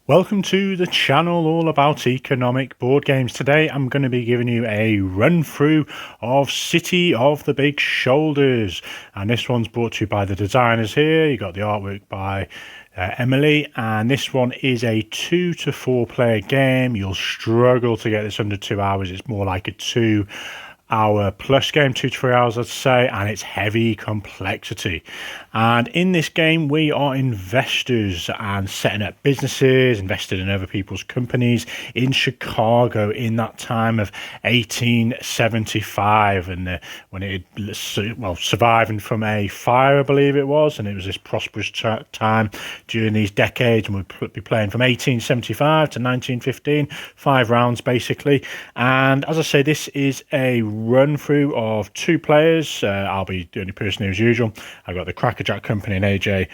Welcome to the channel all about economic board games. Today I'm going to be giving you a run through of City of the Big Shoulders, and this one's brought to you by the designers here. You got the artwork by Emily, and this one is a 2 to 4 player game. You'll struggle to get this under 2 hours. It's more like a 2 hour plus game, 2 to 3 hours I'd say, and it's heavy complexity. And in this game we are investors and setting up businesses, invested in other people's companies in Chicago in that time of 1875, and when it surviving from a fire I believe it was, and it was this prosperous time during these decades, and we'll be playing from 1875 to 1915, 5 rounds basically. And as I say, this is a run through of 2 players. I'll be the only person here as usual. I've got the Crackerjack Company and AG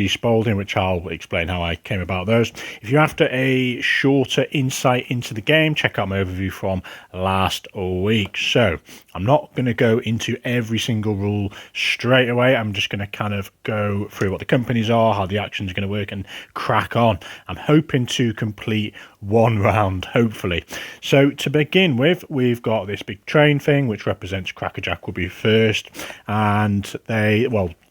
Spaulding, which I'll explain how I came about those. If you're after a shorter insight into the game, check out my overview from last week. So I'm not going to go into every single rule straight away. I'm just going to kind of go through what the companies are, how the action's going to work, and crack on. I'm hoping to complete 1 round, hopefully. So to begin with, we've got this big train thing which represents Crackerjack will be first, and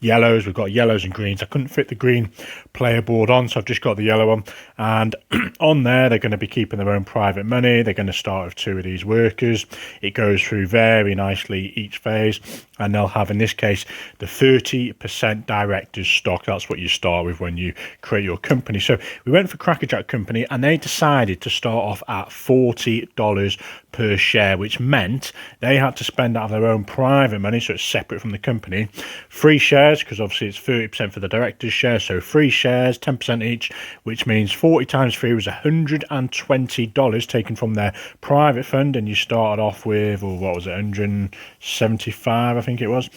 yellows, we've got yellows and greens. I couldn't fit the green player board on, so I've just got the yellow one, and on there they're going to be keeping their own private money. They're going to start with 2 of these workers. It goes through very nicely each phase, and they'll have, in this case, the 30% director's stock. That's what you start with when you create your company. So we went for Crackerjack Company, and they decided to start off at $40 per share, which meant they had to spend out of their own private money, so it's separate from the company, 3 shares, because obviously it's 30% for the director's share, so 3 shares, 10% each, which means 40 times 3 was $120 taken from their private fund, and you started off with, or what was it, 175 I think it was.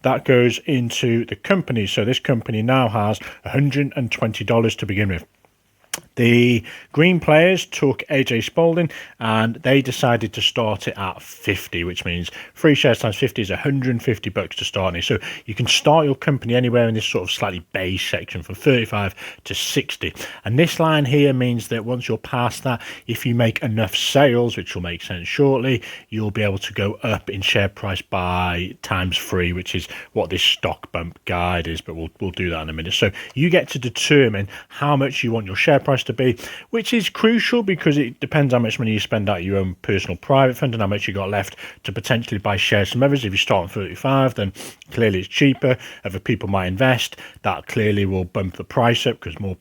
That goes into the company, so this company now has $120 to begin with. The green players took AJ Spaulding, and they decided to start it at 50, which means 3 shares times 50 is $150 to start it. So you can start your company anywhere in this sort of slightly beige section from 35 to 60. And this line here means that once you're past that, if you make enough sales, which will make sense shortly, you'll be able to go up in share price by ×3, which is what this stock bump guide is, but we'll do that in a minute. So you get to determine how much you want your share price to be, which is crucial because it depends how much money you spend out of your own personal private fund and how much you got left to potentially buy shares from others. If you start on 35, then clearly it's cheaper. Other people might invest. That clearly will bump the price up because more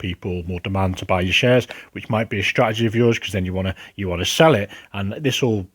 demand to buy your shares, which might be a strategy of yours because then you want to sell it. And this all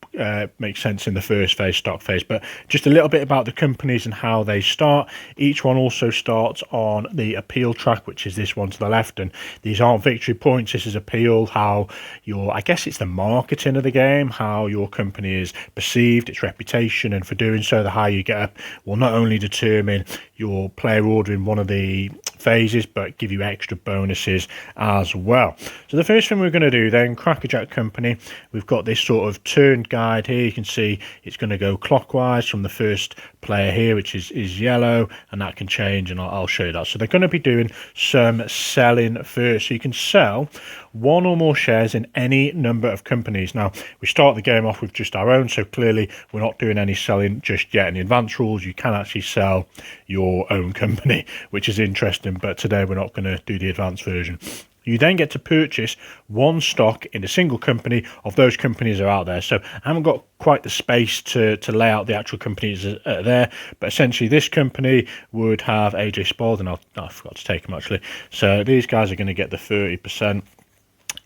makes sense in the first phase, stock phase. But just a little bit about the companies and how they start. Each one also starts on the appeal track, which is this one to the left, and these aren't victory points. This is appeal, how I guess it's the marketing of the game, how your company is perceived, its reputation, and for doing so, the higher you get up will not only determine your player order in one of the phases, but give you extra bonuses as well. So the first thing we're going to do then, Crackerjack Company, we've got this sort of turn guide here. You can see it's going to go clockwise from the first player here, which is yellow, and that can change, and I'll show you that. So they're going to be doing some selling first. So you can sell 1 or more shares in any number of companies. Now, we start the game off with just our own, so clearly we're not doing any selling just yet. In the advanced rules, you can actually sell your own company, which is interesting, but today we're not going to do the advanced version. You then get to purchase 1 stock in a single company of those companies that are out there. So I haven't got quite the space to lay out the actual companies there, but essentially this company would have AJ Spaulding. I forgot to take them actually. So these guys are going to get the 30%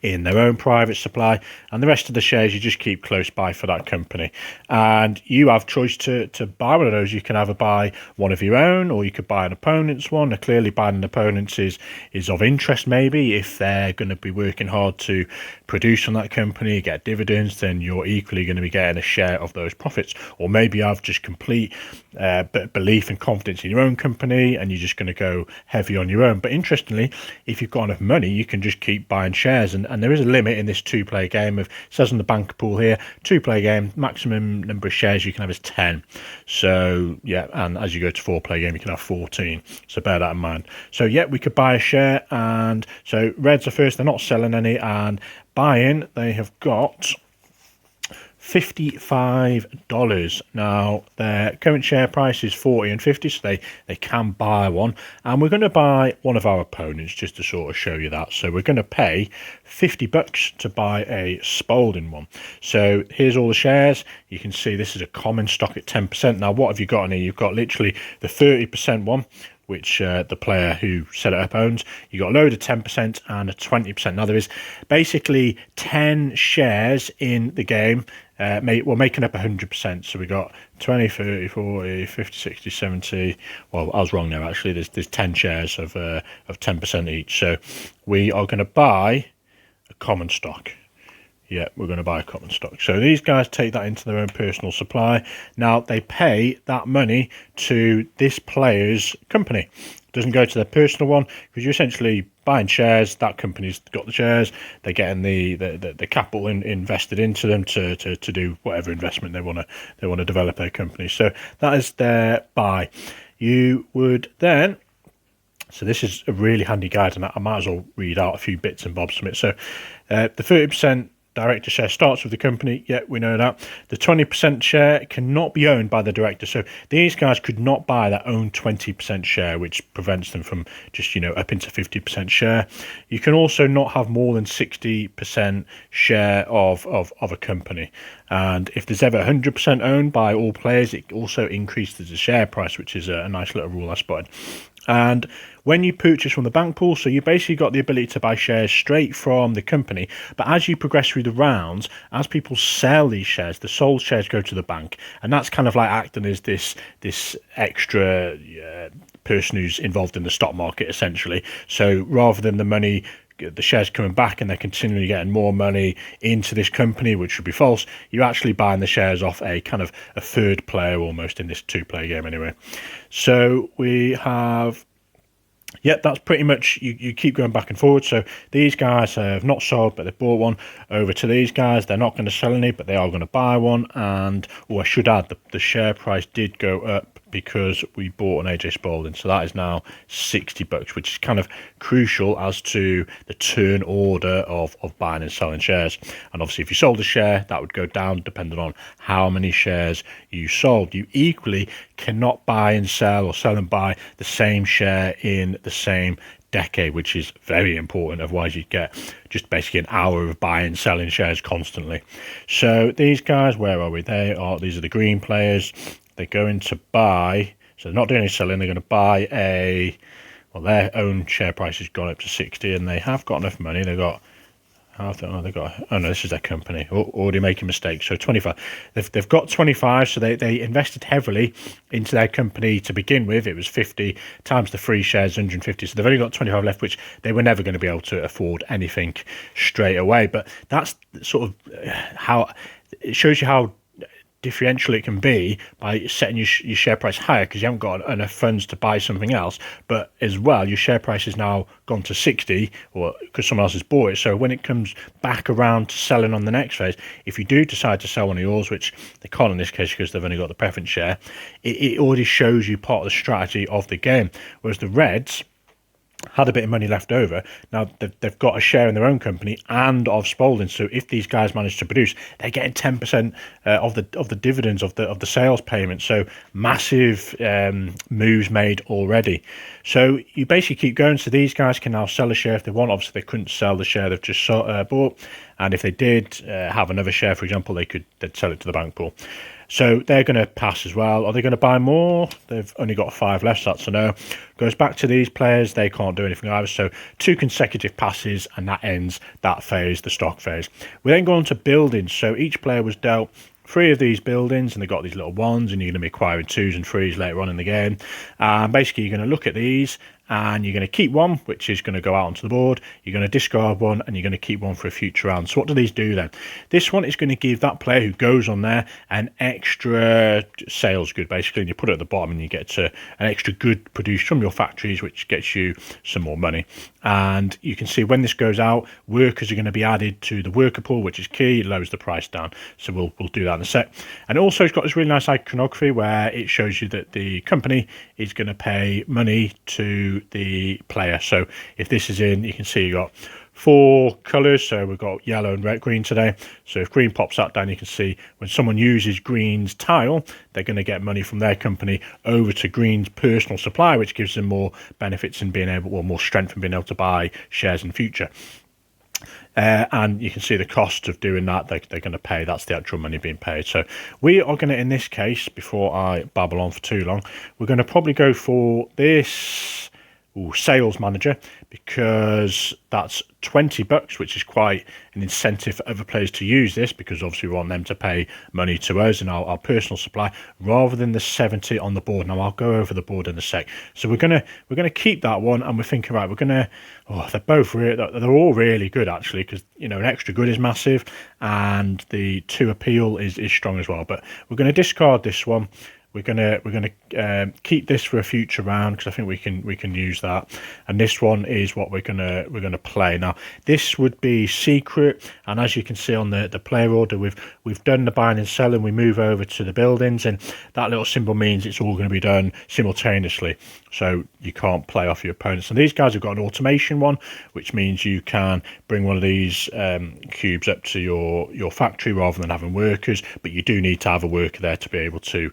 in their own private supply, and the rest of the shares you just keep close by for that company. And you have choice to buy one of those. You can either buy one of your own, or you could buy an opponent's one. Now, clearly buying an opponent's is of interest. Maybe if they're going to be working hard to produce on that company, get dividends, then you're equally going to be getting a share of those profits. Or maybe you have just complete belief and confidence in your own company, and you're just going to go heavy on your own. But interestingly, if you've got enough money, you can just keep buying shares, and and there is a limit in this 2-player game. It says on the bank pool here, 2-player game, maximum number of shares you can have is 10. So yeah, and as you go to 4-player game, you can have 14. So bear that in mind. So yeah, we could buy a share, and so Reds are first. They're not selling any, and buying, they have got $55. Now their current share price is 40 and 50, so they can buy one, and we're going to buy one of our opponents just to sort of show you that. So we're going to pay $50 to buy a Spalding one. So here's all the shares. You can see this is a common stock at 10%. Now what have you got in here? You've got literally the 30% one, which the player who set it up owns. You got a load of 10% and a 20%. Now there is basically 10 shares in the game. We're making up 100%. So we got 20, 30, 40, 50, 60, 70. Well, I was wrong there actually. There's 10 shares of 10% each. So we are going to buy a common stock. Yeah, we're going to buy a common stock. So these guys take that into their own personal supply. Now, they pay that money to this player's company. It doesn't go to their personal one, because you're essentially buying shares. That company's got the shares. They're getting the capital invested into them to do whatever investment they want to develop their company. So that is their buy. You would then... So this is a really handy guide, and I might as well read out a few bits and bobs from it. So the 30% director share starts with the company. Yeah, we know that. The 20% share cannot be owned by the director. So these guys could not buy their own 20% share, which prevents them from just, up into 50% share. You can also not have more than 60% share of a company. And if there's ever 100% owned by all players, it also increases the share price, which is a nice little rule I spotted. And when you purchase from the bank pool, so you basically got the ability to buy shares straight from the company. But as you progress through the rounds, as people sell these shares, the sold shares go to the bank. And that's kind of like acting as this extra person who's involved in the stock market, essentially. So rather than the shares coming back and they're continually getting more money into this company, which would be false, you're actually buying the shares off a kind of a third player almost in this 2-player game anyway. So we have... Yep, that's pretty much, you keep going back and forward. So these guys have not sold, but they bought one. Over to these guys, they're not going to sell any, but they are going to buy one. And, I should add, the share price did go up because we bought an AJ Spalding. So that is now $60, which is kind of crucial as to the turn order of buying and selling shares. And obviously, if you sold a share, that would go down depending on how many shares you sold. You equally cannot buy and sell or sell and buy the same share in the same decade, which is very important. Otherwise, you'd get just basically an hour of buying and selling shares constantly. So these guys, where are we? These are the green players. They're going to buy, so they're not doing any selling, they're going to buy their own share price has gone up to 60, and they have got enough money. This is their company. Already making mistakes. So 25. They've got 25, so they invested heavily into their company to begin with. It was 50 times the free shares, 150. So they've only got 25 left, which they were never going to be able to afford anything straight away. But that's sort of how it shows you how differential it can be by setting your share price higher, because you haven't got enough funds to buy something else, but as well your share price has now gone to 60 or because someone else has bought it. So when it comes back around to selling on the next phase, if you do decide to sell one of yours, which they can't in this case because they've only got the preference share, it already shows you part of the strategy of the game. Whereas the Reds had a bit of money left over. Now they've got a share in their own company and of Spalding. So if these guys manage to produce, they're getting 10% of the dividends of the sales payment. So massive moves made already. So you basically keep going. So these guys can now sell a share if they want. Obviously, they couldn't sell the share they've just bought. And if they did have another share, for example, they'd sell it to the bank pool. So they're going to pass as well. Are they going to buy more? They've only got 5 left, so that's a no. Goes back to these players. They can't do anything either. So 2 consecutive passes, and that ends that phase, the stock phase. We then go on to buildings. So each player was dealt 3 of these buildings, and they got these little ones, and you're going to be acquiring 2s and 3s later on in the game. Basically, you're going to look at these, and you're going to keep one, which is going to go out onto the board. You're going to discard one, and you're going to keep one for a future round. So what do these do then? This one is going to give that player who goes on there an extra sales good, basically, and you put it at the bottom, and you get an extra good produced from your factories, which gets you some more money. And you can see when this goes out, workers are going to be added to the worker pool, which is key. It lowers the price down. So we'll do that in a sec. And also it's got this really nice iconography where it shows you that the company is going to pay money to the player. So if this is in, you can see you got 4 colours, so we've got yellow and red, green today. So if green pops that down, you can see when someone uses green's tile, they're going to get money from their company over to green's personal supply, which gives them more benefits in being able, or more strength in being able to buy shares in future. And you can see the cost of doing that. They're going to pay. That's the actual money being paid. So we are going to, in this case, before I babble on for too long, we're going to probably go for this sales manager, because that's $20, which is quite an incentive for other players to use this, because obviously we want them to pay money to us in our personal supply, rather than the 70 on the board. Now I'll go over the board in a sec. So we're gonna keep that one, and we're thinking, right, we're gonna, they're both really, they're all really good actually, because you know, an extra good is massive and the 2 appeal is strong as well. But we're going to discard this one. We're gonna keep this for a future round, because I think we can use that. And this one is what we're gonna play. Now this would be secret, and as you can see on the player order, we've done the buying and selling. We move over to the buildings, and that little symbol means it's all going to be done simultaneously, so you can't play off your opponents. And these guys have got an automation one, which means you can bring one of these cubes up to your factory rather than having workers, but you do need to have a worker there to be able to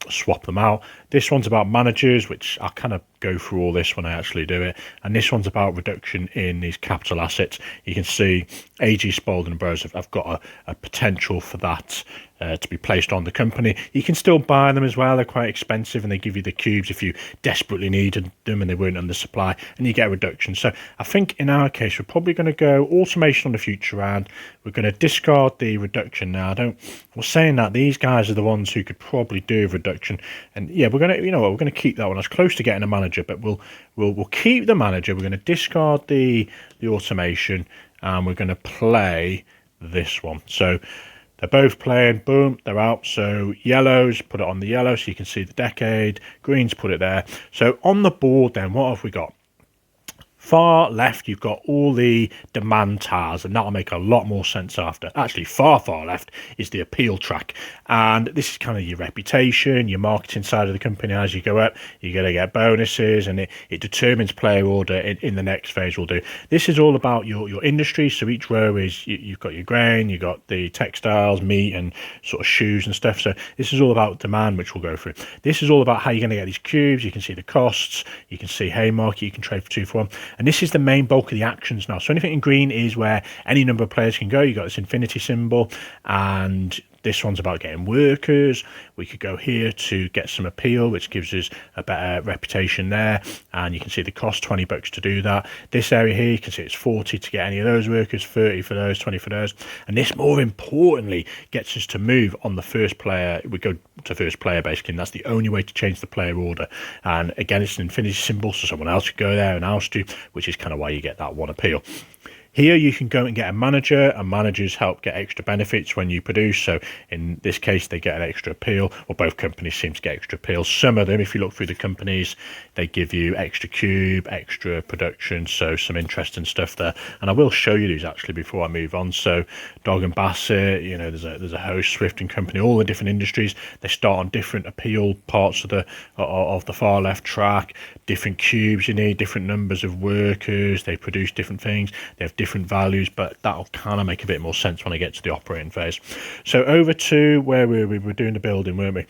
swap them out. This one's about managers, which I'll kind of go through all this when I actually do it. And this one's about reduction in these capital assets. You can see AG Spalding and Bros have got a potential for that to be placed on the company. You can still buy them as well. They're quite expensive, and they give you the cubes if you desperately needed them and they weren't under supply, and you get a reduction. So I think in our case, we're probably going to go automation on the future round. We're going to discard the reduction now. We're saying that these guys are the ones who could probably do a reduction, and yeah, we're going to, you know what, we're going to keep that one. I was close to getting a manager, but we'll keep the manager. We're going to discard the automation, and we're going to play this one. So they're both playing, boom, they're out. So yellows, put it on the yellow so you can see the decade. Greens, put it there. So on the board then, what have we got? Far left, you've got all the demand tiles, and that'll make a lot more sense after. Actually, far left is the appeal track, and this is kind of your reputation, your marketing side of the company. As you go up, you're going to get bonuses, and it determines player order in the next phase we'll do. This is all about your industry. So each row is, you've got your grain, you've got the textiles, meat, and sort of shoes and stuff. So this is all about demand, which we'll go through. This is all about how you're going to get these cubes. You can see the costs, you can see Haymarket, you can trade for 2 for 1. And this is the main bulk of the actions now. So anything in green is where any number of players can go. You've got this infinity symbol, and this one's about getting workers. We could go here to get some appeal, which gives us a better reputation there. And you can see the cost, $20 to do that. This area here, you can see it's 40 to get any of those workers, 30 for those, 20 for those. And this, more importantly, gets us to move on the first player. We go to first player, basically, and that's the only way to change the player order. And again, it's an infinity symbol, so someone else could go there and oust you, which is kind of why you get that one appeal. Here you can go and get a manager, and managers help get extra benefits when you produce. So in this case, they get an extra appeal, or both companies seem to get extra appeals. Some of them, if you look through the companies, they give you extra cube, extra production, so some interesting stuff there. And I will show you these actually before I move on. So Dog and Bassett, you know, there's a host, Swift and Company, all the different industries. They start on different appeal parts of the far left track. Different cubes you need, different numbers of workers. They produce different things. They have different values, but that'll kind of make a bit more sense when I get to the operating phase. So over to where we were doing the building, weren't we?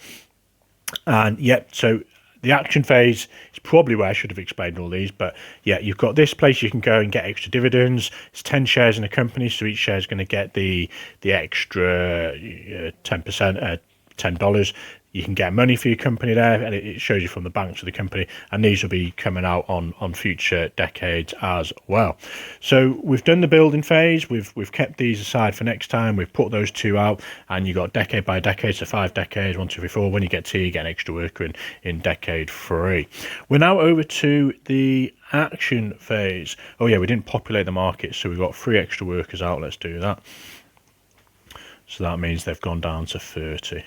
And yep, so the action phase is probably where I should have explained all these, but yeah, you've got this place you can go and get extra dividends. It's 10 shares in a company, so each share is going to get the extra 10%, $10. you can get money for your company there, and it shows you from the banks of the company, and these will be coming out on future decades as well. So we've done the building phase, we've kept these aside for next time, we've put those two out, and you got decade by decade, so 5 decades, 1, 2, 3, 4. When you get to here, you get an extra worker in decade 3. We're now over to the action phase. Oh yeah, we didn't populate the market, so we've got 3 extra workers out. Let's do that. So that means they've gone down to 30.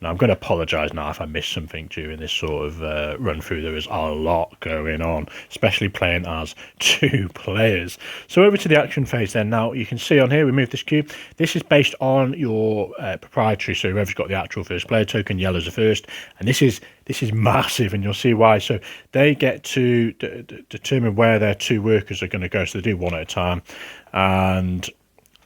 Now, I'm going to apologise now if I missed something during this sort of run through. There is a lot going on, especially playing as 2 players. So over to the action phase then. Now, you can see on here, we moved this cube. This is based on your proprietary, so whoever's got the actual first player token, yellow's the first. And this is massive, and you'll see why. So they get to determine where their 2 workers are going to go. So they do 1 at a time. And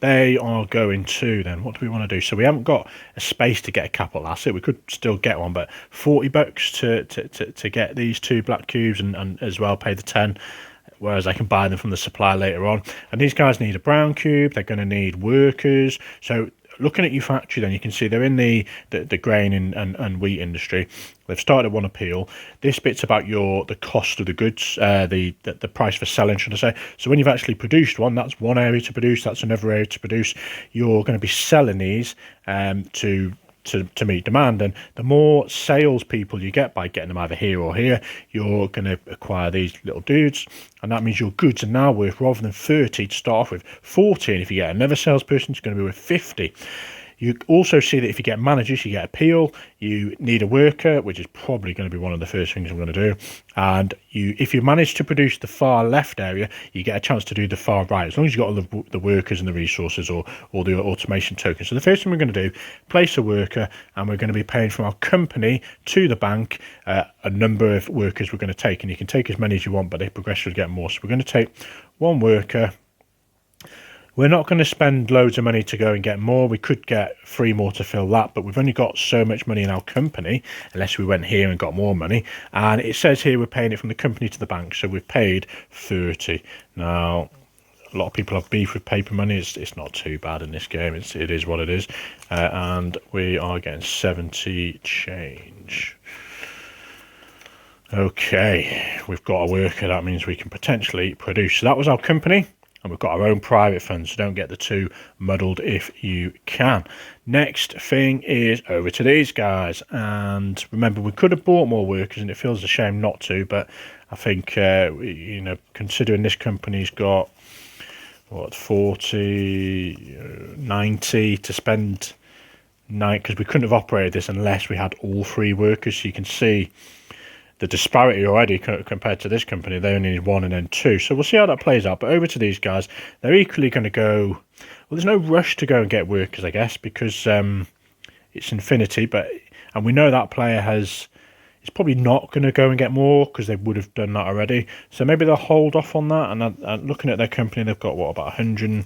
they are going to, then what do we want to do? So we haven't got a space to get a capital asset. We could still get one, but $40 to get these 2 black cubes, and as well pay the 10, whereas I can buy them from the supplier later on. And these guys need a brown cube. They're going to need workers. So looking at your factory, then you can see they're in the grain and wheat industry. They've started 1 appeal. This bit's about the cost of the goods, the price for selling, should I say. So when you've actually produced one, that's one area to produce, that's another area to produce. You're going to be selling these to meet demand, and the more salespeople you get by getting them either here or here, you're going to acquire these little dudes, and that means your goods are now worth, rather than 30 to start off with, 40, and if you get another salesperson, it's going to be worth 50. You also see that if you get managers, you get appeal, you need a worker, which is probably going to be one of the first things I'm going to do. And if you manage to produce the far left area, you get a chance to do the far right, as long as you've got the workers and the resources or the automation tokens. So the first thing we're going to do, place a worker, and we're going to be paying from our company to the bank a number of workers we're going to take. And you can take as many as you want, but they progressively get more. So we're going to take 1 worker. We're not going to spend loads of money to go and get more. We could get 3 more to fill that, but we've only got so much money in our company, unless we went here and got more money. And it says here we're paying it from the company to the bank, so we've paid 30. Now, a lot of people have beef with paper money. It's not too bad in this game. It is what it is. And we are getting 70 change. Okay, we've got a worker. That means we can potentially produce. So that was our company. And we've got our own private funds, so don't get the 2 muddled if you can. Next thing is over to these guys. And remember, we could have bought more workers, and it feels a shame not to. But I think, considering this company's got, 40, 90 to spend, because we couldn't have operated this unless we had all 3 workers. So you can see the disparity already compared to this company. They only need 1 and then 2. So we'll see how that plays out. But over to these guys, they're equally going to go. Well, there's no rush to go and get workers, I guess, because it's infinity. And we know that player is probably not going to go and get more, because they would have done that already. So maybe they'll hold off on that. And looking at their company, they've got about 100.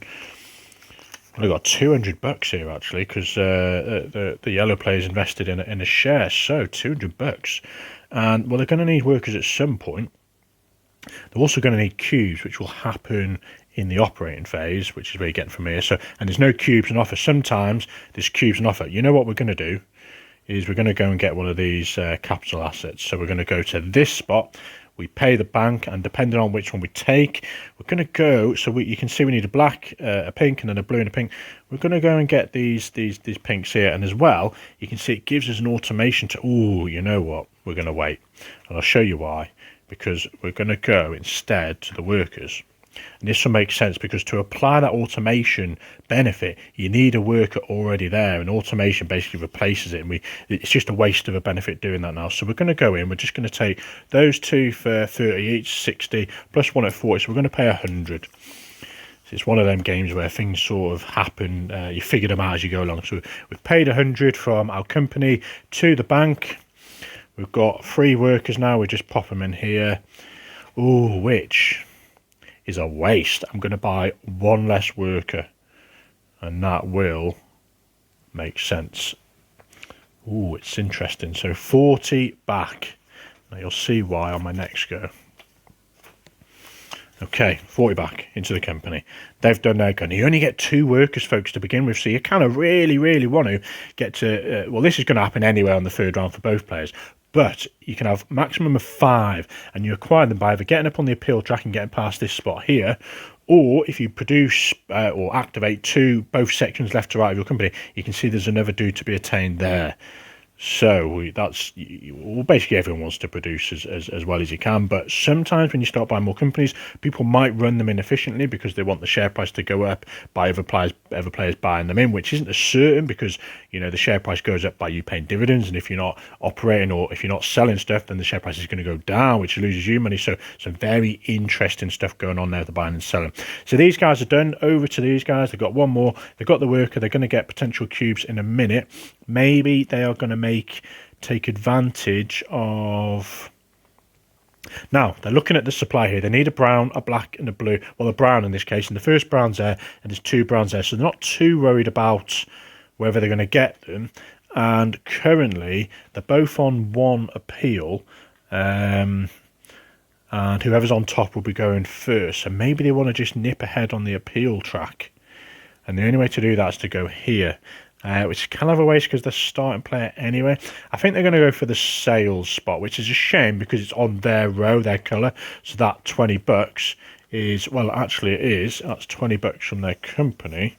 They've got $200 here actually, because the yellow player's invested in a share. So $200. And well, they're going to need workers at some point. They're also going to need cubes, which will happen in the operating phase, which is where you get from here. So, and there's no cubes on offer. Sometimes there's cubes on offer. You know what we're going to do is we're going to go and get one of these capital assets. So we're going to go to this spot. We pay the bank, and depending on which one we take, we're going to go. So you can see we need a black, a pink, and then a blue and a pink. We're going to go and get these pinks here, and as well, you can see it gives us an automation to. Oh, you know what? We're going to wait, and I'll show you why. Because we're going to go instead to the workers. And this will make sense, because to apply that automation benefit, you need a worker already there, and automation basically replaces it, and it's just a waste of a benefit doing that now. So we're going to go in, we're just going to take those 2 for 30 each, 60, plus 1 at 40, so we're going to pay 100. So it's one of them games where things sort of happen, you figure them out as you go along. So we've paid 100 from our company to the bank. We've got 3 workers now, we just pop them in here. Oh, which is a waste. I'm going to buy 1 less worker, and that will make sense. Oh, it's interesting. So 40 back. Now you'll see why on my next go. Okay, 40 back into the company. They've done their gun. You only get 2 workers, folks, to begin with, so you kind of really want to get to... well, this is going to happen anyway on the 3rd round for both players, but you can have maximum of 5, and you acquire them by either getting up on the appeal track and getting past this spot here, or if you produce or activate 2, both sections left to right of your company, you can see there's another dude to be attained there. So that's well, basically everyone wants to produce as well as you can, but sometimes when you start buying more companies, people might run them inefficiently because they want the share price to go up by other players buying them in, which isn't as certain because the share price goes up by you paying dividends, and if you're not operating or if you're not selling stuff, then the share price is going to go down, which loses you money. So some very interesting stuff going on there, the buying and selling. So these guys are done. Over to these guys. They've got one more. They've got the worker. They're going to get potential cubes in a minute. Maybe they are going to take advantage of... Now, they're looking at the supply here. They need a brown, a black, and a blue. Well, a brown in this case, and the first brown's there, and there's 2 browns there. So they're not too worried about whether they're going to get them. And currently, they're both on 1 appeal. And whoever's on top will be going first. So maybe they want to just nip ahead on the appeal track. And the only way to do that is to go here. Which is kind of a waste because they're starting player anyway. I think they're going to go for the sales spot, which is a shame because it's on their row, their colour. So that $20 is, well, actually it is. That's $20 from their company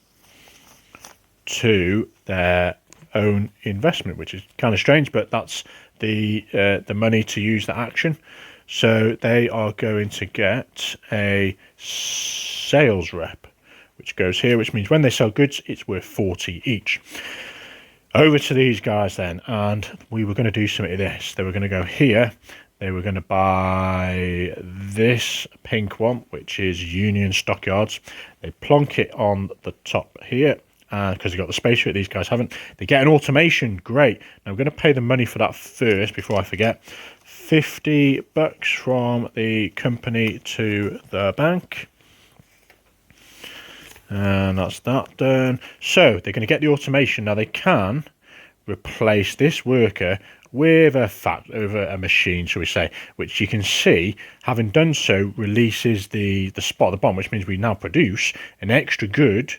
to their own investment, which is kind of strange, but that's the money to use the action. So they are going to get a sales rep, which goes here, which means when they sell goods, it's worth 40 each. Over to these guys then, and we were going to do something of this. They were going to go here. They were going to buy this pink one, which is Union Stockyards. They plonk it on the top here, because they've got the space for it. These guys haven't. They get an automation. Great. Now, I'm going to pay the money for that first before I forget. $50 from the company to the bank. And that's that done. So they're going to get the automation. Now they can replace this worker with a machine, shall we say, which you can see, having done so, releases the spot of the bomb, which means we now produce an extra good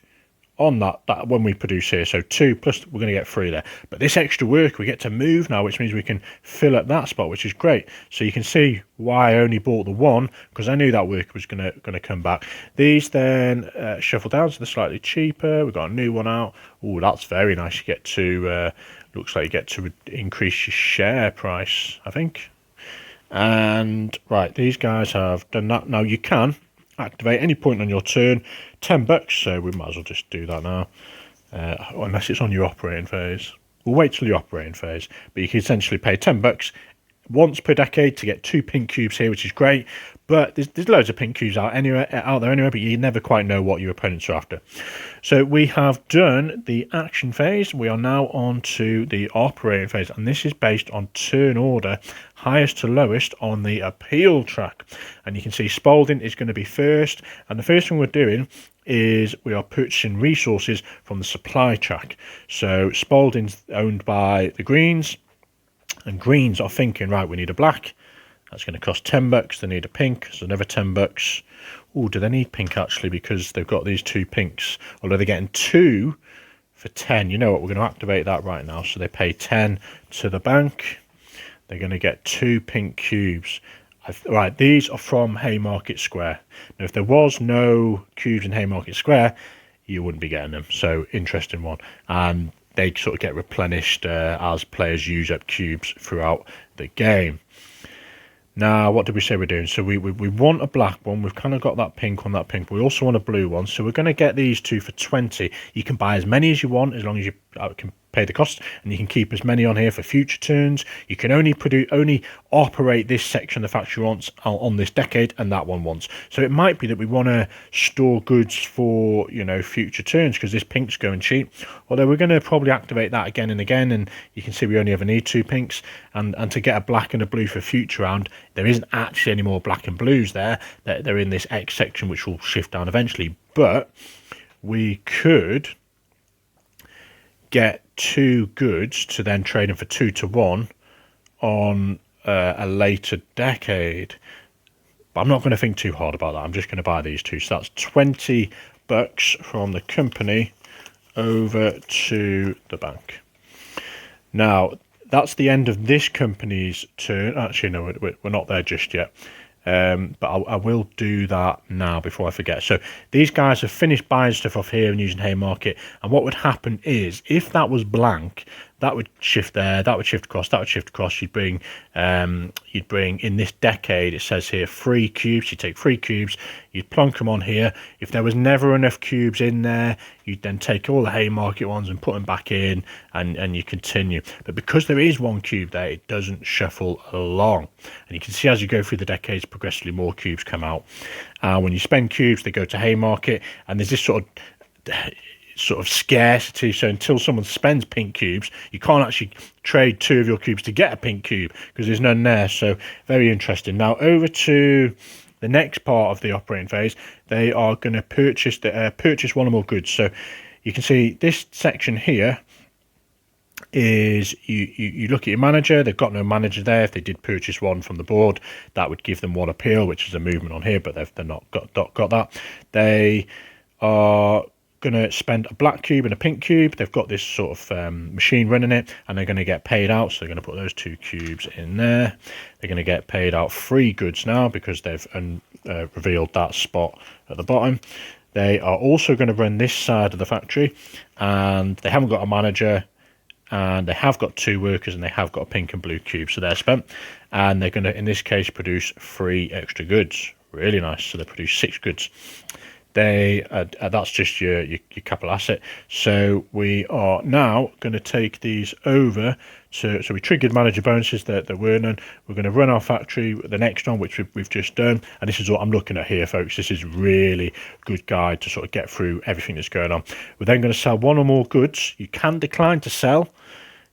on that when we produce here. So 2 plus we're going to get 3 there, but this extra work we get to move now, which means we can fill up that spot, which is great. So you can see why I only bought the 1, because I knew that work was going to come back. These then shuffle down, so they're slightly cheaper. We've got a new one out. Oh, that's very nice. You get to looks like you get to increase your share price, I think. And right, these guys have done that. Now you can activate any point on your turn, $10, so we might as well just do that now, unless it's on your operating phase. We'll wait till your operating phase, but you can essentially pay $10 once per decade to get 2 pink cubes here, which is great. But there's loads of pink cubes out there anyway, but you never quite know what your opponents are after. So we have done the action phase. We are now on to the operating phase, and this is based on turn order, highest to lowest on the appeal track. And you can see Spalding is going to be first, and the first thing we're doing is we are purchasing resources from the supply track. So Spalding's owned by the Greens, and Greens are thinking, right, we need a black. That's going to cost $10. They need a pink, so another $10. Oh, do they need pink actually? Because they've got these 2 pinks. Although they're getting 2 for 10. You know what? We're going to activate that right now. So they pay 10 to the bank. They're going to get 2 pink cubes. Right, these are from Haymarket Square. Now, if there was no cubes in Haymarket Square, you wouldn't be getting them. So interesting one. And they sort of get replenished as players use up cubes throughout the game. Now, what did we say we're doing? So we want a black one. We've kind of got that pink on that pink. We also want a blue one. So we're going to get these 2 for 20. You can buy as many as you want, as long as you can pay the cost, and you can keep as many on here for future turns. You can only operate this section of the factory once on this decade, and that one once. So it might be that we want to store goods for future turns, because this pink's going cheap. Although we're going to probably activate that again and again, and you can see we only ever need 2 pinks, and to get a black and a blue for future round, there isn't actually any more black and blues there. They're in this X section, which will shift down eventually. But we could get 2 goods to then trade them for 2 to 1 on a later decade. But I'm not going to think too hard about that. I'm just going to buy these two. So that's $20 from the company over to the bank. Now, that's the end of this company's turn. Actually, no, we're not there just yet. But I will do that now before I forget. So these guys have finished buying stuff off here and using Haymarket. And what would happen is, if that was blank, that would shift there, that would shift across, that would shift across. You'd bring in this decade, it says here, 3 cubes. You take 3 cubes, you'd plonk them on here. If there was never enough cubes in there, you'd then take all the Haymarket ones and put them back in, and you continue. But because there is 1 cube there, it doesn't shuffle along. And you can see as you go through the decades, progressively more cubes come out. When you spend cubes, they go to Haymarket, and there's this sort of scarcity. So until someone spends pink cubes, you can't actually trade 2 of your cubes to get a pink cube because there's none there. So very interesting. Now over to the next part of the operating phase. They are going to purchase one or more goods. So you can see this section here is you look at your manager. They've got no manager there. If they did purchase one from the board, that would give them 1 appeal, which is a movement on here, but they've not got that. They are going to spend a black cube and a pink cube. They've got this sort of machine running it, and they're going to get paid out. So they're going to put those 2 cubes in there. They're going to get paid out 3 goods now because they've revealed that spot at the bottom. They are also going to run this side of the factory, and they haven't got a manager, and they have got 2 workers, and they have got a pink and blue cube, so they're spent. And they're going to, in this case, produce 3 extra goods. Really nice. So they produce 6 goods. That's just your capital asset. So we are now going to take these over to, so we triggered manager bonuses that were none. We're going to run our factory, the next one, which we've just done, and this is what I'm looking at here, folks. This is really good guide to sort of get through everything that's going on. We're then going to sell 1 or more goods. You can decline to sell.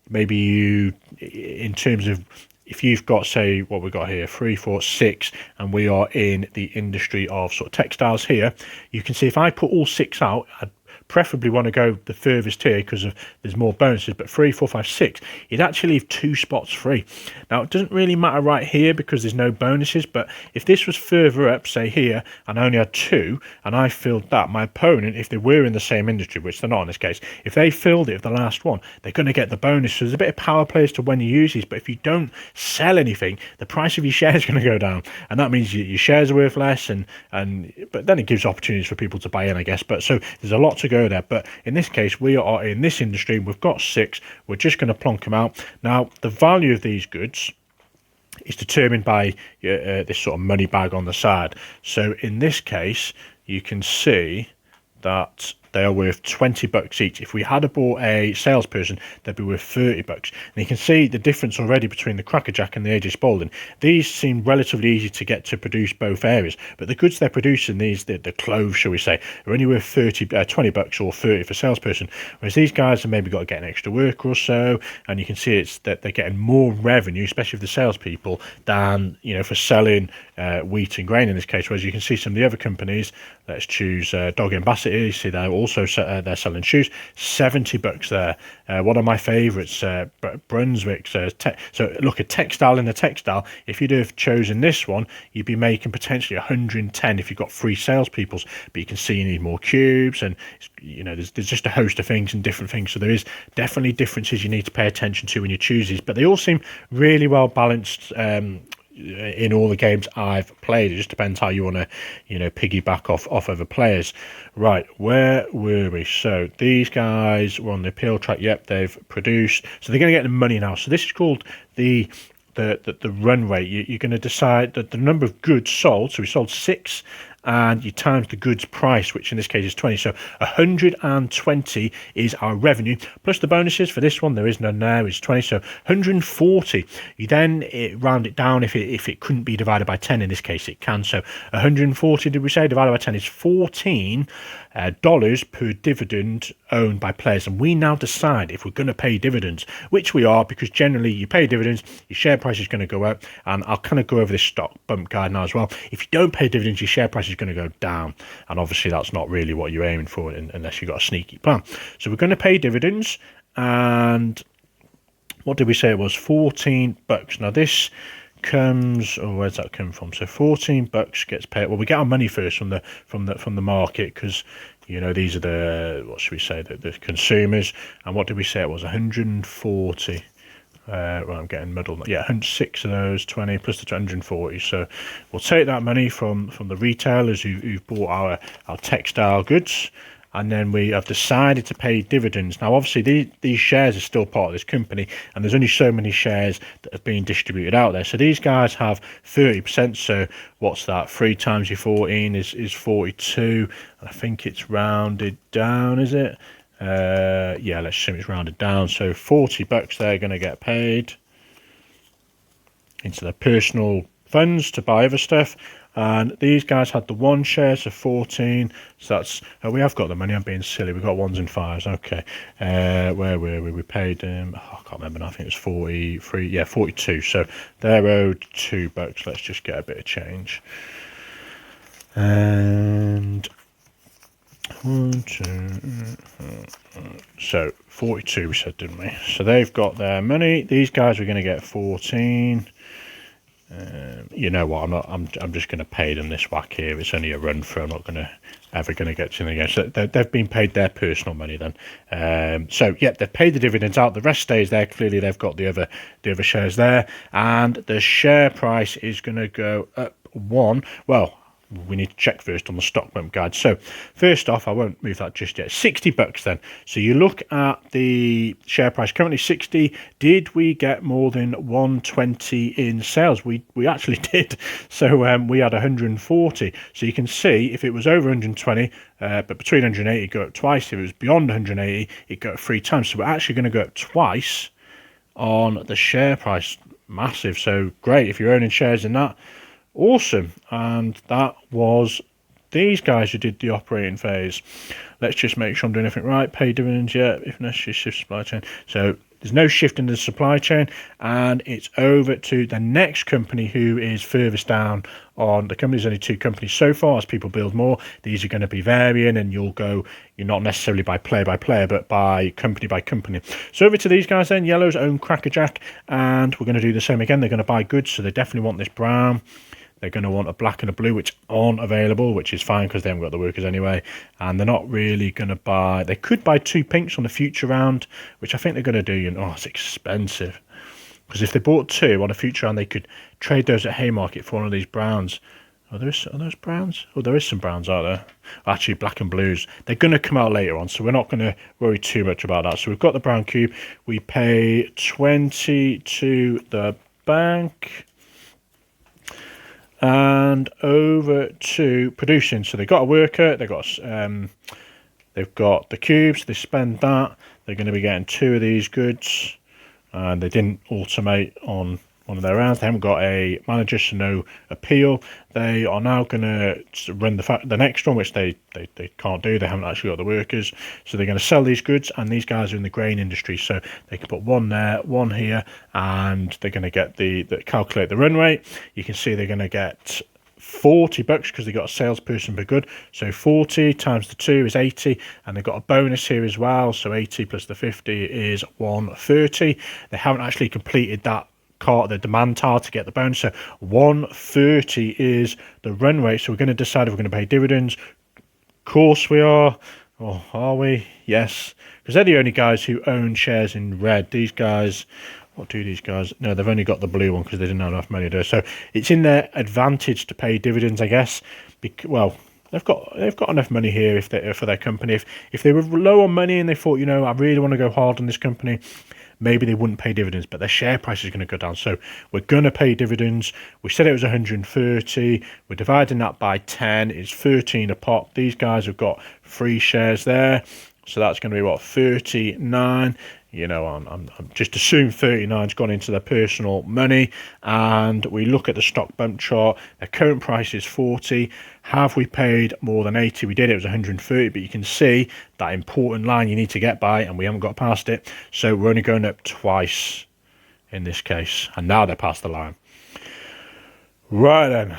Maybe you, in terms of, if you've got, say, what we've got here, 3, 4, 6, and we are in the industry of sort of textiles here, you can see if I put all 6 out, I'd preferably want to go the furthest here because there's more bonuses, but 3, 4, 5, 6, you'd actually leave 2 spots free. Now, it doesn't really matter right here because there's no bonuses, but if this was further up, say here, and I only had 2, and I filled that, my opponent, if they were in the same industry, which they're not in this case, if they filled it, the last one, they're going to get the bonus. So there's a bit of power play as to when you use these, but if you don't sell anything, the price of your shares is going to go down, and that means your shares are worth less, but then it gives opportunities for people to buy in, I guess. But so there's a lot to go there, but in this case we are in this industry, we've got 6, we're just going to plonk them out. Now the value of these goods is determined by this sort of money bag on the side. So in this case you can see that they are worth $20 each. If we had bought a salesperson, they'd be worth $30. And you can see the difference already between the Crackerjack and the AJ Spalding. These seem relatively easy to get to produce both areas, but the goods they're producing, the clothes, shall we say, are only worth $20 or 30 for a salesperson. Whereas these guys have maybe got to get an extra worker or so, and you can see it's that they're getting more revenue, especially for the salespeople, than for selling wheat and grain in this case. Whereas you can see some of the other companies, let's choose Dog and Bassett here. You see they're selling shoes, $70 there. One of my favourites, Brunswick's. So look, a textile in a textile. If you'd have chosen this one, you'd be making potentially 110 if you've got 3 salespeople. But you can see you need more cubes, and there's just a host of things and different things. So there is definitely differences you need to pay attention to when you choose these. But they all seem really well balanced. In all the games I've played, it just depends how you want to piggyback off other players. Right, where were we? So these guys were on the appeal track. Yep, they've produced, so they're going to get the money now. So this is called the run rate. You're going to decide that the number of goods sold. So we sold 6, and you times the goods price, which in this case is 20. So 120 is our revenue, plus the bonuses. For this one, there is none there, is 20. So 140. You then round it down if it couldn't be divided by 10. In this case, it can. So 140, did we say, divided by 10 is $14 per dividend owned by players. And we now decide if we're going to pay dividends, which we are, because generally you pay dividends, your share price is going to go up. And I'll kind of go over this stock bump guide now as well. If you don't pay dividends, your share price is going to go down, and obviously that's not really what you're aiming for unless you've got a sneaky plan. So we're going to pay dividends, and what did we say it was? $14. Now this comes, oh, where's that come from? So 14 bucks gets paid. Well, we get our money first from the market, because these are the, what should we say, the consumers. And what did we say it was? 140. Well, I'm getting muddled. Yeah, 106 of those, 20 plus the 240. So we'll take that money from the retailers who've bought our textile goods, and then we have decided to pay dividends. Now, obviously, these shares are still part of this company, and there's only so many shares that have been distributed out there. So these guys have 30%. So what's that? 3 times your 14 is 42. I think it's rounded down, is it? Yeah, let's assume it's rounded down. So 40 bucks they're going to get paid into their personal funds to buy other stuff. And these guys had the 1 shares of 14. So that's, we have got the money. I'm being silly. We've got 1s and 5s. Okay. Where were we? We paid, I can't remember now. I think it was 43. Yeah, 42. So they're owed 2 bucks. Let's just get a bit of change. And 1, 2, so 42 we said, didn't we? So they've got their money. These guys are going to get 14. You know what? I'm just going to pay them this whack here. It's only a run through. I'm not ever going to get to anything else. So they've been paid their personal money then. So yeah, they've paid the dividends out. The rest stays there. Clearly, they've got the other shares there, and the share price is going to go up 1. Well, we need to check first on the stock bump guide. So first off, I won't move that just yet. 60 bucks then. So you look at the share price, currently 60. Did we get more than 120 in sales? We actually did. So we had 140. So you can see if it was over 120, but between 180, it go up twice. If it was beyond 180, it go up 3 times. So we're actually going to go up twice on the share price. Massive. So great if you're owning shares in that. Awesome. And that was these guys who did the operating phase. Let's just make sure I'm doing everything right. Pay dividends, yeah, if necessary, shift supply chain. So there's no shift in the supply chain, and it's over to the next company who is furthest down on the company. There's only 2 companies so far. As people build more, these are going to be varying, and you're not necessarily by player, but by company. So over to these guys then. Yellows own Crackerjack, and we're going to do the same again. They're going to buy goods, so they definitely want this brown. They're going to want a black and a blue, which aren't available, which is fine because they haven't got the workers anyway. And they're not really going to buy... They could buy 2 pinks on the future round, which I think they're going to do. Oh, it's expensive. Because if they bought 2 on a future round, they could trade those at Haymarket for one of these browns. Are those browns? Oh, there is some browns out there. Actually, black and blues. They're going to come out later on, so we're not going to worry too much about that. So we've got the brown cube. We pay 20 to the bank. And over to producing. So they've got a worker, they've got the cubes, they spend that. They're going to be getting 2 of these goods, and they didn't automate on one of their rounds. They haven't got a manager, so no appeal. They are now going to run the next one, which they can't do. They haven't actually got the workers, so they're going to sell these goods. And these guys are in the grain industry, so they can put 1 there, 1 here, and they're going to get the calculate the run rate. You can see they're going to get 40 bucks because they got a salesperson per good. So 40 times the 2 is 80, and they've got a bonus here as well. So 80 plus the 50 is 130. They haven't actually completed that the demand tile to get the bonus. So 130 is the run rate. So we're going to decide if we're going to pay dividends. Of course we are. Or are we? Yes. Because they're the only guys who own shares in red. These guys, what do these guys? No, they've only got the blue one because they didn't have enough money to do. So it's in their advantage to pay dividends, I guess. Well, they've got enough money here for their company. If they were low on money and they thought, I really want to go hard on this company, maybe they wouldn't pay dividends, but their share price is going to go down. So we're going to pay dividends. We said it was 130. We're dividing that by 10. It's 13 a pop. These guys have got 3 shares there. So that's going to be, what, 39? I'm just assume 39's gone into their personal money. And we look at the stock bump chart. Their current price is 40. Have we paid more than 80? We did. It was 130. But you can see that important line you need to get by, and we haven't got past it. So we're only going up twice in this case. And now they're past the line. Right then.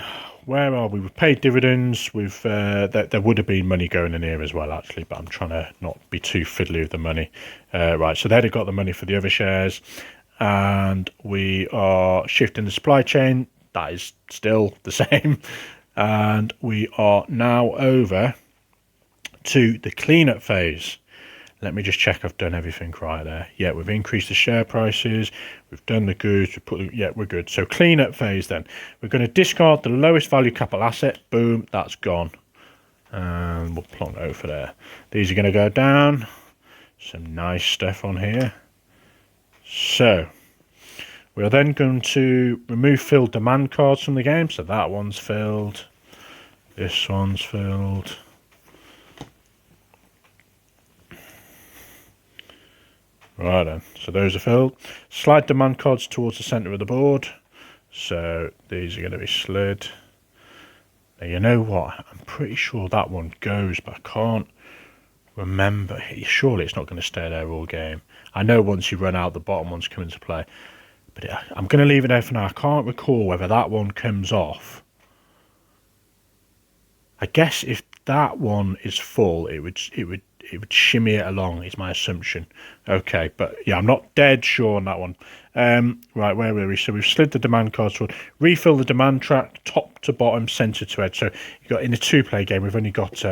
Where are we? We've paid dividends. There would have been money going in here as well, actually, but I'm trying to not be too fiddly with the money. Right, so they'd have got the money for the other shares. and we are shifting the supply chain. That is still the same. And we are now over to the cleanup phase. Let me just check I've done everything right there. Yeah, we've increased the share prices, we've done the goods, yeah, we're good. So cleanup phase then. We're going to discard the lowest value capital asset. Boom, that's gone. And we'll plonk over there. These are going to go down. Some nice stuff on here. So we are then going to remove filled demand cards from the game. So that one's filled. This one's filled. Right then, so those are filled. Slide demand cards towards the centre of the board. So these are going to be slid. Now, you know what? I'm pretty sure that one goes, but I can't remember. Surely it's not going to stay there all game. I know once you run out, the bottom ones come into play. But I'm going to leave it there for now. I can't recall whether that one comes off. I guess if that one is full, it would shimmy it along, is my assumption. Okay, but yeah, I'm not dead sure on that one. Right, where were we? So we've slid the demand cards forward. Refill the demand track, top to bottom, centre to edge. So you got in a 2-player game, we've only got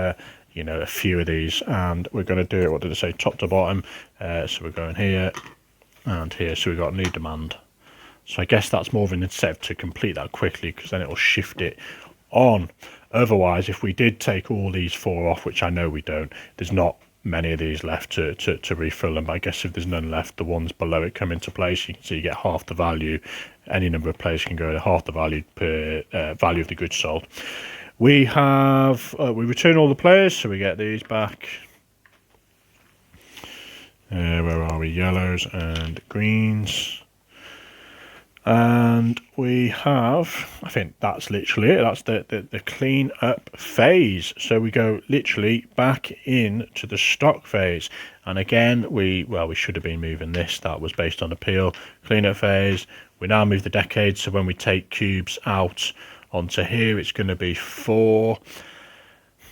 you know, a few of these, and we're going to do it. What did I say? Top to bottom. So we're going here and here. So we've got new demand. So I guess that's more of an incentive to complete that quickly, because then it will shift it on. Otherwise, if we did take all these 4 off, which I know we don't, there's not many of these left to refill them. But I guess if there's none left, the ones below it come into place. You can see you get half the value. Any number of players can go to half the value per value of the goods sold. We have we return all the players, so we get these back. Where are we? Yellows and greens. And we have, I think that's literally it. That's the clean up phase. So we go literally back into the stock phase. And again, we should have been moving this. That was based on appeal. Clean up phase. We now move the decades. So when we take cubes out onto here, it's going to be 4.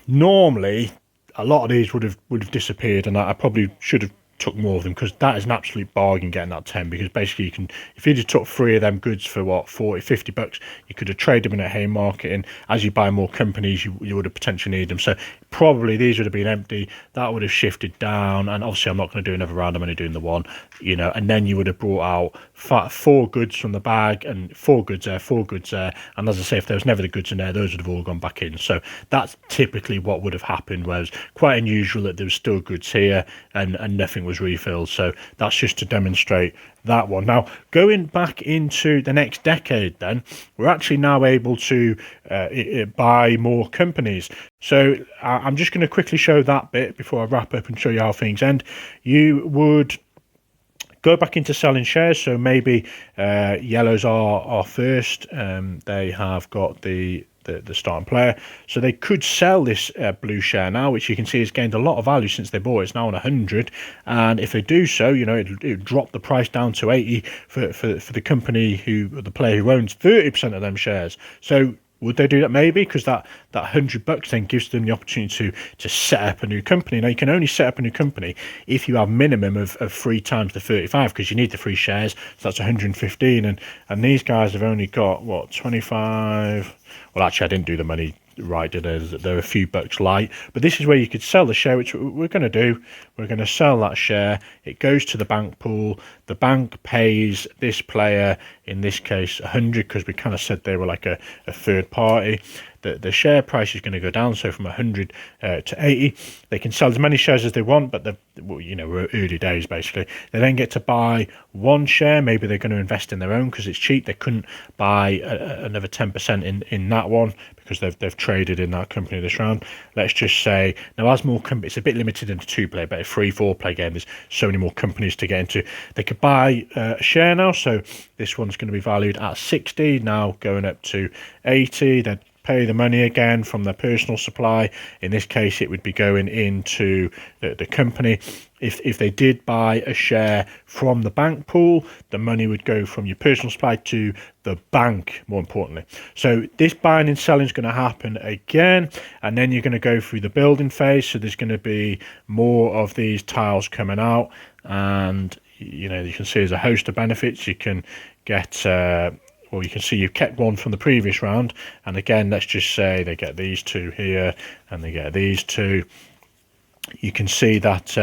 Normally, a lot of these would have disappeared, and I probably should have took more of them, because that is an absolute bargain getting that 10, because basically you can, if you just took 3 of them goods for what, 40, 50 bucks, you could have traded them in at Haymarket, and as you buy more companies, you would have potentially needed them. So probably these would have been empty. That would have shifted down, and obviously I'm not going to do another round. I'm only doing the one, you know, and then you would have brought out 4 goods from the bag, and 4 goods there, 4 goods there, and as I say, if there was never the goods in there, those would have all gone back in. So that's typically what would have happened, whereas quite unusual that there was still goods here and nothing was refilled. So that's just to demonstrate that one. Now, going back into the next decade, then we're actually now able to buy more companies. So I'm just going to quickly show that bit before I wrap up and show you how things end. You would go back into selling shares. So maybe yellows are first. They have got the starting player, so they could sell this blue share now, which you can see has gained a lot of value since they bought it. It's now on 100, and if they do so, you know, it drop the price down to 80 for the company the player who owns 30% of them shares. So would they do that? Maybe, because that $100 then gives them the opportunity to set up a new company. Now, you can only set up a new company if you have minimum of 3 times the 35, because you need the 3 shares, so that's 115, and these guys have only got what, 25. Well, actually, I didn't do the money right, did I? They're a few bucks light, but this is where you could sell the share, which we're going to do. We're going to sell that share. It goes to the bank pool. The bank pays this player, in this case 100, because we kind of said they were like a third party. The share price is going to go down, so from 100 to 80. They can sell as many shares as they want, but we're early days basically. They then get to buy 1 share. Maybe they're going to invest in their own because it's cheap. They couldn't buy another 10% in that one because they've traded in that company this round. Let's just say, now as more companies, it's a bit limited in a 2-player, but a 3-4-player game, there's so many more companies to get into. They could buy a share now, so this one's going to be valued at 60, now going up to 80. They'd pay the money again from their personal supply. In this case, it would be going into the company. If they did buy a share from the bank pool, the money would go from your personal supply to the bank, more importantly. So this buying and selling is going to happen again, and then you're going to go through the building phase. So there's going to be more of these tiles coming out, and you know, you can see there's a host of benefits. You can get, well, you can see you've kept one from the previous round. And again, let's just say they get these two here and they get these two. You can see that,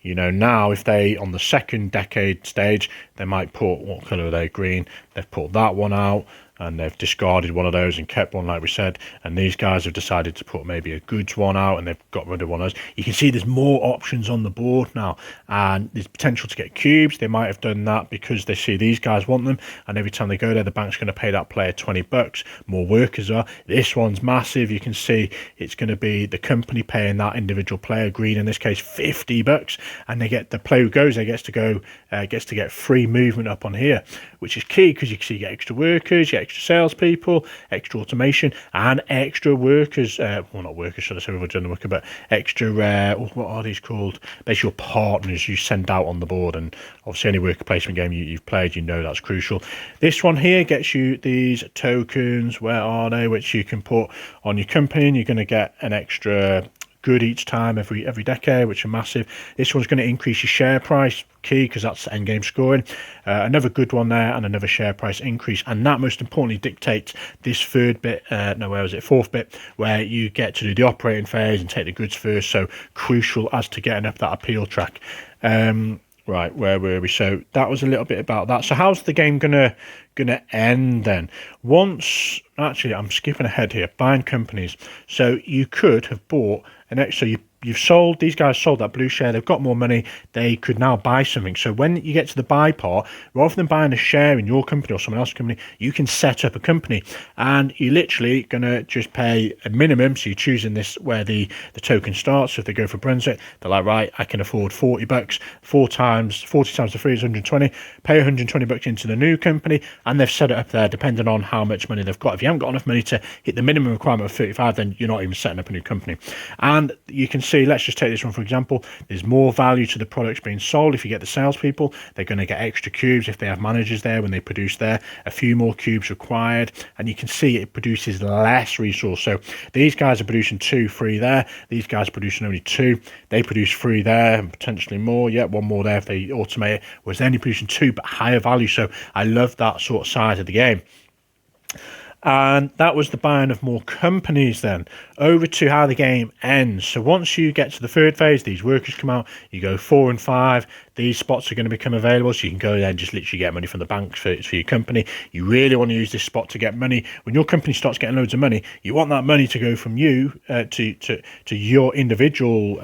you know, now if they, on the second decade stage, they might put, what colour are they? Green. They've put that one out and they've discarded one of those and kept one, like we said. And these guys have decided to put maybe a goods one out and they've got rid of one of those. You can see there's more options on the board now, and there's potential to get cubes. They might have done that because they see these guys want them, and every time they go there, the bank's going to pay that player $20. More workers are. This one's massive. You can see it's going to be the company paying that individual player, green in this case, $50, and they get the player who goes there gets to get free movement up on here, which is key because you can see you get extra workers, you get extra salespeople, extra automation, and extra workers. Well, not workers, should I say, we've done the worker, but extra. What are these called? Basically, your partners you send out on the board, and obviously any worker placement game you've played, you know that's crucial. This one here gets you these tokens. Where are they? Which you can put on your company, and you're going to get an extra good each time every decade, which are massive. This one's going to increase your share price, key, because that's end game scoring. Another good one there, and another share price increase, and that most importantly dictates this third bit, fourth bit, where you get to do the operating phase and take the goods first. So crucial as to getting up that appeal track. Right, where were we? So that was a little bit about that. So how's the game gonna end then? Once, actually, I'm skipping ahead here. Buying companies. So you could have bought an extra. You've sold, these guys sold that blue share, they've got more money, they could now buy something. So when you get to the buy part, rather than buying a share in your company or someone else's company, you can set up a company, and you're literally going to just pay a minimum. So you're choosing this where the token starts. So if they go for Brunswick, they're like, right, I can afford $40, 40 times the free is 120, pay $120 into the new company, and they've set it up there depending on how much money they've got. If you haven't got enough money to hit the minimum requirement of 35, then you're not even setting up a new company. And you can see, let's just take this one for example, there's more value to the products being sold. If you get the salespeople, they're going to get extra cubes. If they have managers there, when they produce there, a few more cubes required, and you can see it produces less resource. So these guys are producing 2, 3 there, these guys are producing only 2, they produce 3 there and potentially more, one more there if they automate it, whereas they're only producing 2 but higher value. So I love that sort of size of the game. And that was the buying of more companies. Then over to how the game ends. So once you get to the third phase, these workers come out, you go 4 and 5, these spots are going to become available, so you can go there and just literally get money from the bank for your company. You really want to use this spot to get money. When your company starts getting loads of money, you want that money to go from you to your individual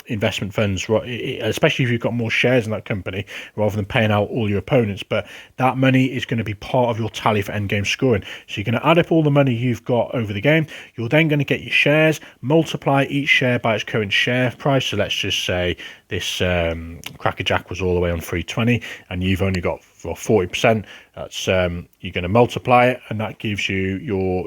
investment funds, especially if you've got more shares in that company, rather than paying out all your opponents. But that money is going to be part of your tally for endgame scoring. So you're going to add up all the money you've got over the game. You're then going to get your shares, multiply each share by its current share price. So let's just say this Cracker Jack was all the way on 320 and you've only got 40%. That's you're going to multiply it, and that gives you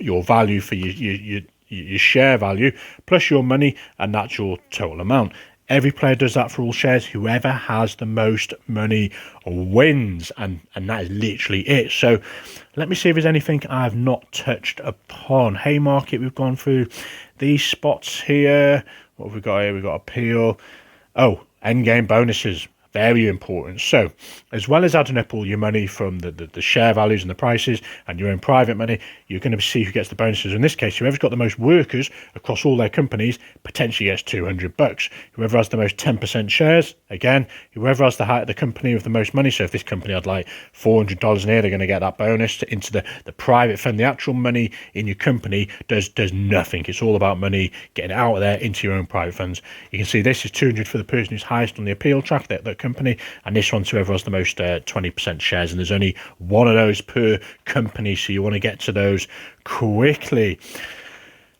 your value for your share value plus your money, and that's your total amount. Every player does that for all shares. Whoever has the most money wins, and that is literally it. So let me see if there's anything I've not touched upon. Haymarket, we've gone through these spots here. What have we got here? We've got appeal. Oh, endgame bonuses. Very important. So as well as adding up all your money from the share values and the prices and your own private money, you're going to see who gets the bonuses. In this case, whoever's got the most workers across all their companies potentially gets $200. Whoever has the most 10% shares, again, whoever has the company with the most money. So if this company had like $400 in here, they're going to get that bonus into the private fund. The actual money in your company does nothing. It's all about money, getting it out of there into your own private funds. You can see this is 200 for the person who's highest on the appeal track, that company, and this one's whoever has the most 20% shares, and there's only one of those per company, so you want to get to those quickly.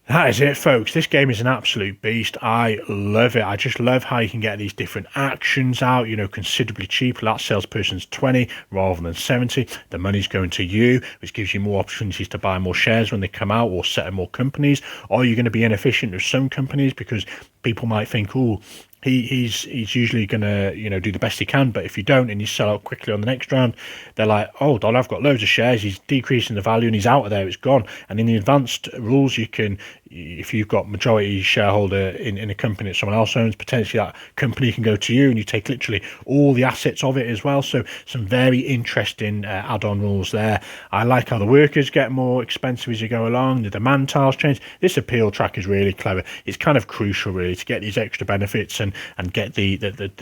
That is it, folks. This game is an absolute beast. I love it. I just love how you can get these different actions out, considerably cheaper. That salesperson's 20 rather than 70. The money's going to you, which gives you more opportunities to buy more shares when they come out or set up more companies. Or you're going to be inefficient with some companies because people might think, oh, he's usually going to, do the best he can. But if you don't and you sell out quickly on the next round, they're like, oh, Don, I've got loads of shares. He's decreasing the value and he's out of there. It's gone. And in the advanced rules, you can, if you've got majority shareholder in a company that someone else owns, potentially that company can go to you and you take literally all the assets of it as well. So some very interesting add-on rules there. I like how the workers get more expensive as you go along. The demand tiles change. This appeal track is really clever. It's kind of crucial really to get these extra benefits and get the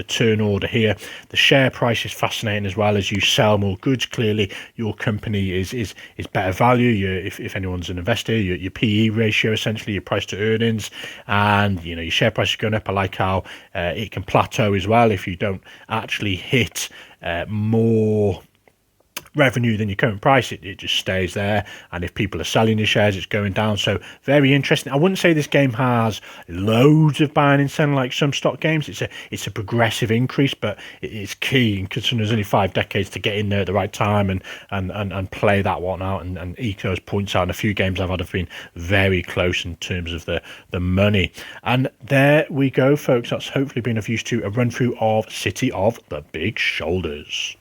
turn order here. The share price is fascinating as well. As you sell more goods, clearly your company is better value. If anyone's an investor, your PE ratio, essentially your price to earnings, and your share price is going up. I like how it can plateau as well if you don't actually hit more revenue than your current price. It just stays there, and if people are selling your shares, it's going down. So very interesting. I wouldn't say this game has loads of buying and selling like some stock games. It's a progressive increase, but it's key, and considering there's only 5 decades to get in there at the right time and play that one out and eke those points out. And a few games I've had have been very close in terms of the money. And there we go, folks. That's hopefully been of use to a run through of City of the Big Shoulders.